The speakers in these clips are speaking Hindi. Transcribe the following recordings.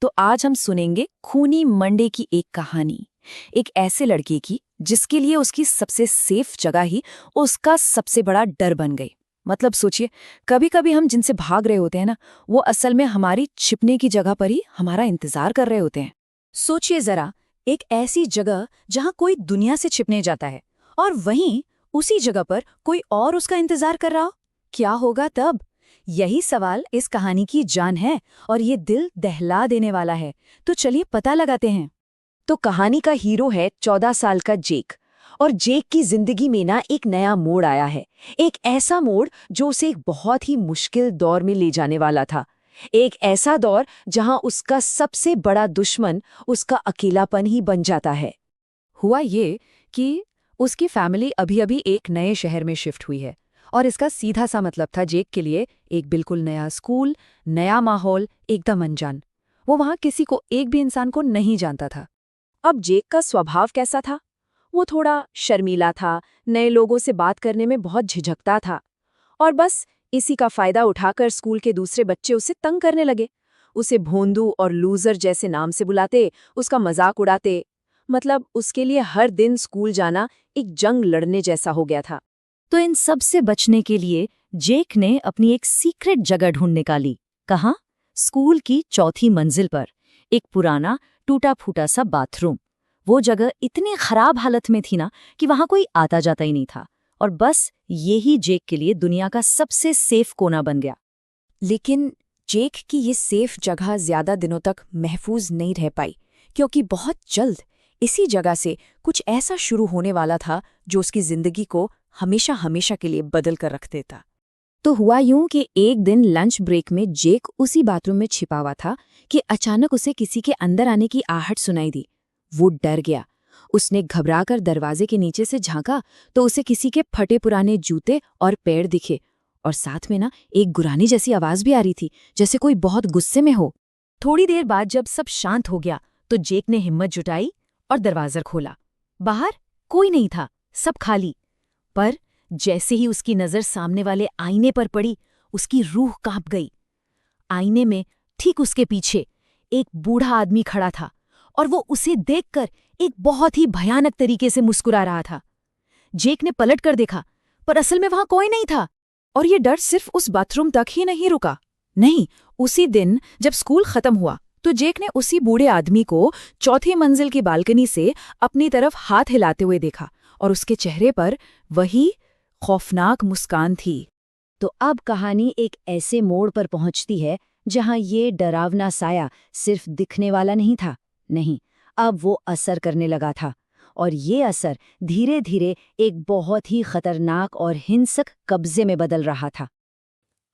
तो आज हम सुनेंगे खूनी मंडे की एक कहानी। एक ऐसे लड़के की जिसके लिए उसकी सबसे सेफ जगह ही उसका सबसे बड़ा डर बन गई। मतलब सोचिए, कभी कभी हम जिनसे भाग रहे होते हैं ना, वो असल में हमारी छिपने की जगह पर ही हमारा इंतजार कर रहे होते हैं। सोचिए जरा, एक ऐसी जगह जहां कोई दुनिया से छिपने जाता है और वहीं उसी जगह पर कोई और उसका इंतजार कर रहा हो। क्या होगा तब? यही सवाल इस कहानी की जान है और ये दिल दहला देने वाला है। तो चलिए पता लगाते हैं। तो कहानी का हीरो है 14 साल का जेक। और जेक की जिंदगी में ना एक नया मोड़ आया है। एक ऐसा मोड़ जो उसे एक बहुत ही मुश्किल दौर में ले जाने वाला था। एक ऐसा दौर जहां उसका सबसे बड़ा दुश्मन उसका अकेलापन ही बन जाता है। हुआ ये कि उसकी फैमिली अभी अभी एक नए शहर में शिफ्ट हुई है और इसका सीधा सा मतलब था जेक के लिए एक बिल्कुल नया स्कूल, नया माहौल, एकदम अनजान। वो वहां किसी को, एक भी इंसान को नहीं जानता था। अब जेक का स्वभाव कैसा था? वो थोड़ा शर्मीला था, नए लोगों से बात करने में बहुत झिझकता था और बस इसी का फायदा उठाकर स्कूल के दूसरे बच्चे उसे तंग करने लगे। उसे भोंदू और लूजर जैसे नाम से बुलाते, उसका मजाक उड़ाते। मतलब उसके लिए हर दिन स्कूल जाना एक जंग लड़ने जैसा हो गया था। तो इन सब से बचने के लिए जेक ने अपनी एक सीक्रेट जगह ढूंढ निकाली। कहाँ? स्कूल की चौथी मंजिल पर एक पुराना टूटा-फूटा सा बाथरूम। वो जगह इतनी खराब हालत में थी ना कि वहां कोई आता जाता ही नहीं था और बस यही जेक के लिए दुनिया का सबसे सेफ कोना बन गया। लेकिन जेक की ये सेफ जगह ज्यादा दिनों तक महफूज नहीं रह पाई, क्योंकि बहुत जल्द इसी जगह से कुछ ऐसा शुरू होने वाला था जो उसकी जिंदगी को हमेशा हमेशा के लिए बदल कर रख देता। तो हुआ यूं कि एक दिन लंच ब्रेक में जेक उसी बाथरूम में छिपा हुआ था कि अचानक उसे किसी के अंदर आने की आहट सुनाई दी। वो डर गया। उसने घबराकर दरवाजे के नीचे से झांका तो उसे किसी के फटे पुराने जूते और पैर दिखे और साथ में ना एक गुरानी जैसी आवाज भी आ रही थी, जैसे कोई बहुत गुस्से में हो। थोड़ी देर बाद जब सब शांत हो गया तो जेक ने हिम्मत जुटाई और दरवाजा खोला। बाहर कोई नहीं था, सब खाली। पर जैसे ही उसकी नजर सामने वाले आईने पर पड़ी, उसकी रूह कांप गई। आईने में ठीक उसके पीछे एक बूढ़ा आदमी खड़ा था और वो उसे देखकर एक बहुत ही भयानक तरीके से मुस्कुरा रहा था। जेक ने पलट कर देखा, पर असल में वहां कोई नहीं था। और ये डर सिर्फ उस बाथरूम तक ही नहीं रुका। नहीं, उसी दिन जब स्कूल खत्म हुआ तो जेक ने उसी बूढ़े आदमी को चौथी मंजिल की बालकनी से अपनी तरफ हाथ हिलाते हुए देखा और उसके चेहरे पर वही खौफनाक मुस्कान थी। तो अब कहानी एक ऐसे मोड़ पर पहुंचती है जहां ये डरावना साया सिर्फ दिखने वाला नहीं था। नहीं, अब वो असर करने लगा था और ये असर धीरे धीरे एक बहुत ही खतरनाक और हिंसक कब्जे में बदल रहा था।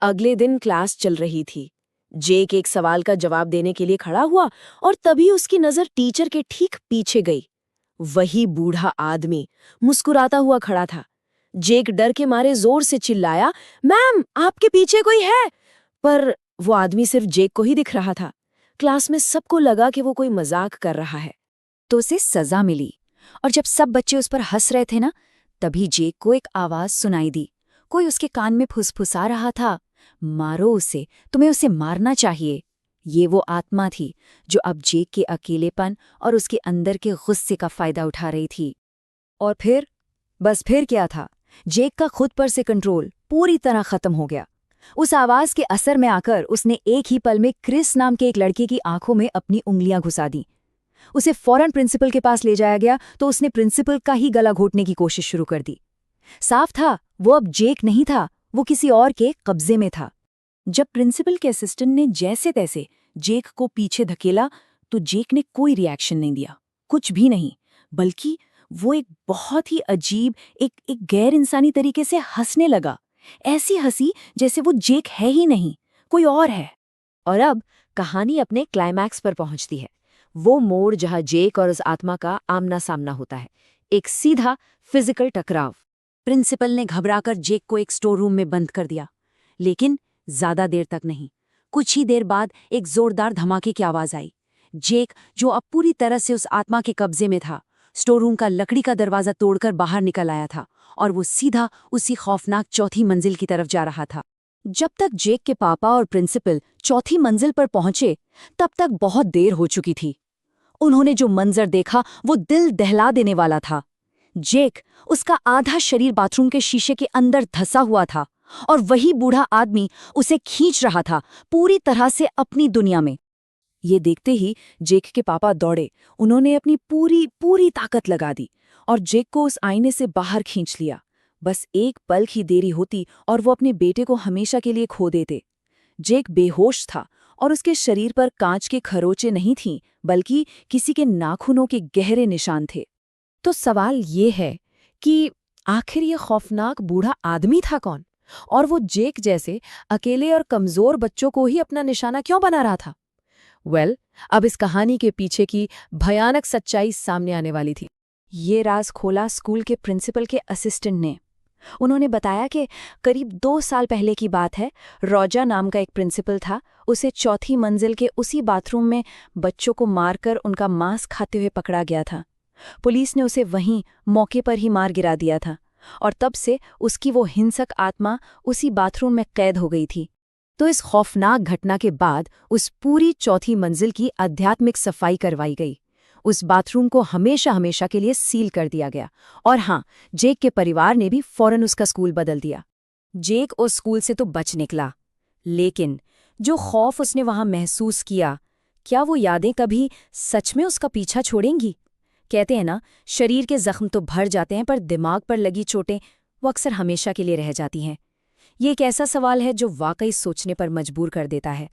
अगले दिन क्लास चल रही थी। जेक एक सवाल का जवाब देने के लिए खड़ा हुआ और तभी उसकी नजर टीचर के ठीक पीछे गई। वही बूढ़ा आदमी मुस्कुराता हुआ खड़ा था। जेक डर के मारे जोर से चिल्लाया, मैम, आपके पीछे कोई है? पर वो आदमी सिर्फ जेक को ही दिख रहा था। क्लास में सबको लगा कि वो कोई मजाक कर रहा है। तो उसे सजा मिली और जब सब बच्चे उस पर हंस रहे थे ना, तभी जेक को एक आवाज सुनाई दी। कोई उसके कान में फुसफुसा रहा था, मारो उसे, तुम्हें उसे मारना चाहिए। ये वो आत्मा थी जो अब जेक के अकेलेपन और उसके अंदर के गुस्से का फायदा उठा रही थी। और फिर, बस फिर क्या था? जेक का खुद पर से कंट्रोल पूरी तरह खत्म हो गया। उस आवाज के असर में आकर उसने एक ही पल में क्रिस नाम के एक लड़के की आंखों में अपनी उंगलियां घुसा दी। उसे फौरन प्रिंसिपल के पास ले जाया गया तो उसने प्रिंसिपल का ही गला घोटने की कोशिश शुरू कर दी। साफ था, वो अब जेक नहीं था, वो किसी और के कब्जे में था। जब प्रिंसिपल के असिस्टेंट ने जैसे तैसे जेक को पीछे धकेला तो जेक ने कोई रिएक्शन नहीं दिया, कुछ भी नहीं, बल्कि वो एक बहुत ही अजीब, एक गैर इंसानी तरीके से हंसने लगा। ऐसी हंसी जैसे वो जेक है ही नहीं, कोई और है। और अब कहानी अपने क्लाइमैक्स पर पहुंचती है। वो मोड़ जहां जेक और उस आत्मा का आमना सामना होता है, एक सीधा फिजिकल टकराव। प्रिंसिपल ने घबराकर जेक को एक स्टोर रूम में बंद कर दिया, लेकिन ज्यादा देर तक नहीं। कुछ ही देर बाद एक जोरदार धमाके की आवाज आई। जेक, जो अब पूरी तरह से उस आत्मा के कब्जे में था, स्टोर रूम का लकड़ी का दरवाजा तोड़कर बाहर निकल आया था और वो सीधा उसी खौफनाक चौथी मंजिल की तरफ जा रहा था। जब तक जेक के पापा और प्रिंसिपल चौथी मंजिल पर पहुंचे, तब तक बहुत देर हो चुकी थी। उन्होंने जो मंजर देखा वो दिल दहला देने वाला था। जेक, उसका आधा शरीर बाथरूम के शीशे के अंदर धंसा हुआ था और वही बूढ़ा आदमी उसे खींच रहा था, पूरी तरह से अपनी दुनिया में। ये देखते ही जेक के पापा दौड़े। उन्होंने अपनी पूरी पूरी ताकत लगा दी और जेक को उस आईने से बाहर खींच लिया। बस एक पल की देरी होती और वो अपने बेटे को हमेशा के लिए खो देते। जेक बेहोश था और उसके शरीर पर कांच के खरोंचे नहीं थीं, बल्कि किसी के नाखूनों के गहरे निशान थे। तो सवाल ये है कि आखिर ये खौफनाक बूढ़ा आदमी था कौन? और वो जेक जैसे अकेले और कमजोर बच्चों को ही अपना निशाना क्यों बना रहा था? अब इस कहानी के पीछे की भयानक सच्चाई सामने आने वाली थी। ये राज खोला स्कूल के प्रिंसिपल के असिस्टेंट ने। उन्होंने बताया कि करीब 2 साल पहले की बात है। रॉजा नाम का एक प्रिंसिपल था। उसे चौथी मंजिल के उसी बाथरूम में बच्चों को मारकर उनका मांस खाते हुए पकड़ा गया था। पुलिस ने उसे वहीं मौके पर ही मार गिरा दिया था और तब से उसकी वो हिंसक आत्मा उसी बाथरूम में कैद हो गई थी। तो इस खौफनाक घटना के बाद उस पूरी चौथी मंजिल की आध्यात्मिक सफाई करवाई गई। उस बाथरूम को हमेशा हमेशा के लिए सील कर दिया गया। और हाँ, जेक के परिवार ने भी फौरन उसका स्कूल बदल दिया। जेक उस स्कूल से तो बच निकला, लेकिन जो खौफ उसने वहां महसूस किया, क्या वो यादें कभी सच में उसका पीछा छोड़ेंगी? कहते हैं ना, शरीर के जख्म तो भर जाते हैं पर दिमाग पर लगी चोटें वो अक्सर हमेशा के लिए रह जाती हैं। ये एक ऐसा सवाल है जो वाकई सोचने पर मजबूर कर देता है।